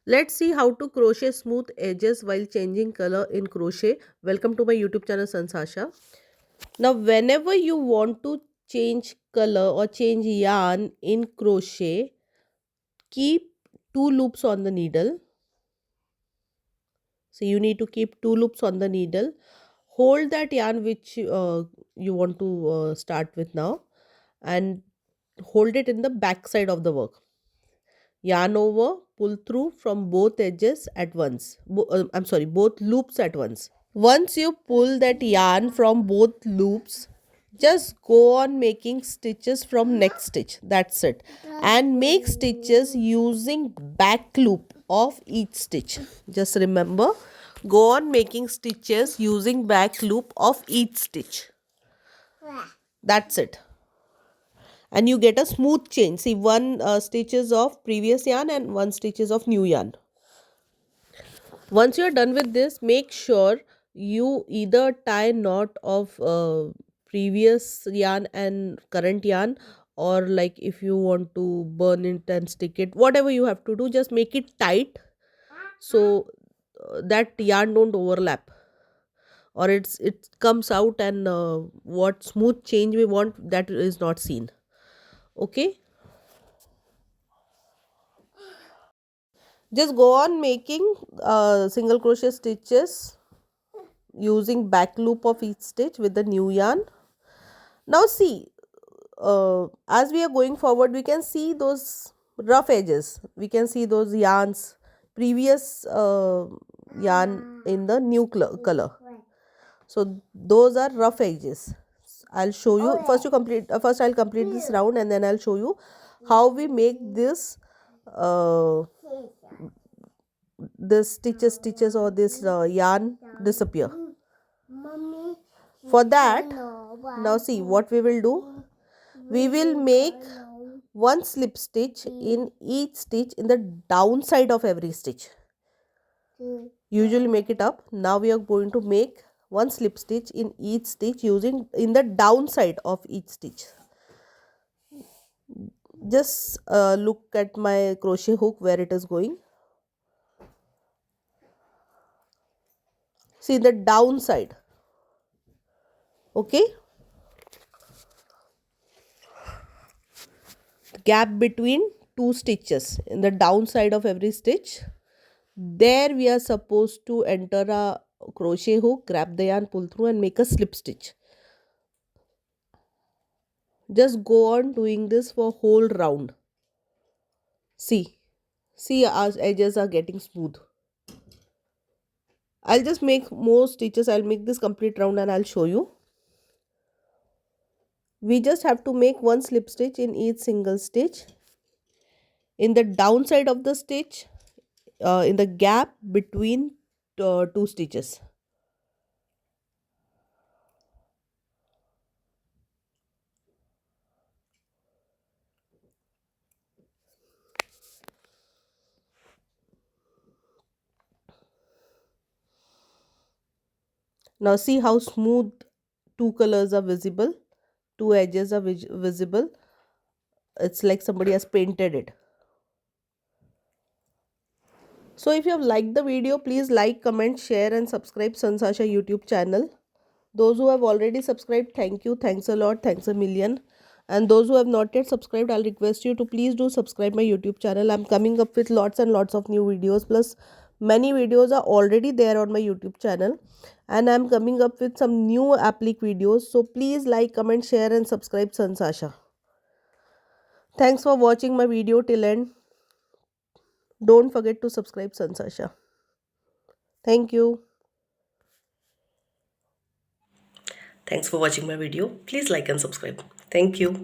Let's see how to crochet smooth edges while changing color in crochet. Welcome to my YouTube channel Sanjs Aasha. Now whenever you want to change color or change yarn in crochet, keep two loops on the needle. So you need to keep two loops on the needle. Hold that yarn which you want to start with now and hold it in the back side of the work. Yarn over, pull through from both edges at once. Both loops at once. Once you pull that yarn from both loops, just go on making stitches from next stitch. That's it. And make stitches using back loop of each stitch. Just remember, go on making stitches using back loop of each stitch. That's it. And you get a smooth change. See, one stitches of previous yarn and one stitches of new yarn. Once you are done with this, make sure you either tie knot of previous yarn and current yarn, or like if you want to burn it and stick it, whatever you have to do, just make it tight so that yarn don't overlap, or it comes out and what smooth change we want, that is not seen. Okay, just go on making single crochet stitches using back loop of each stitch with the new yarn. Now see, as we are going forward, we can see those rough edges, we can see those yarns, previous yarn in the new color. So those are rough edges. I'll show you. First I'll complete this round and then I'll show you how we make uh, this stitches or this yarn disappear. For that, now see what we will do. We will make one slip stitch in each stitch in the downside of every stitch. Usually make it up. Now we are going to make one slip stitch in each stitch using in the downside of each stitch. Just look at my crochet hook where it is going. See the downside. Okay, gap between two stitches in the downside of every stitch, there we are supposed to enter a crochet hook, grab the yarn, pull through and make a slip stitch. Just go on doing this for whole round. See our edges are getting smooth. I'll just make more stitches. I'll make this complete round and I'll show you. We just have to make one slip stitch in each single stitch in the downside of the stitch, in the gap between two stitches. Now see how smooth two colors are visible, two edges are visible. It's like somebody has painted it. So if you have liked the video, please like, comment, share and subscribe Sanjs Aasha YouTube channel. Those who have already subscribed, thank you, thanks a lot, thanks a million. And those who have not yet subscribed, I'll request you to please do subscribe my YouTube channel. I'm coming up with lots and lots of new videos, plus many videos are already there on my YouTube channel, and I'm coming up with some new applique videos. So please like, comment, share and subscribe Sanjs Aasha. Thanks for watching my video till end. Don't forget to subscribe Sanjs Aasha. Thank you. Thanks for watching my video. Please like and subscribe. Thank you.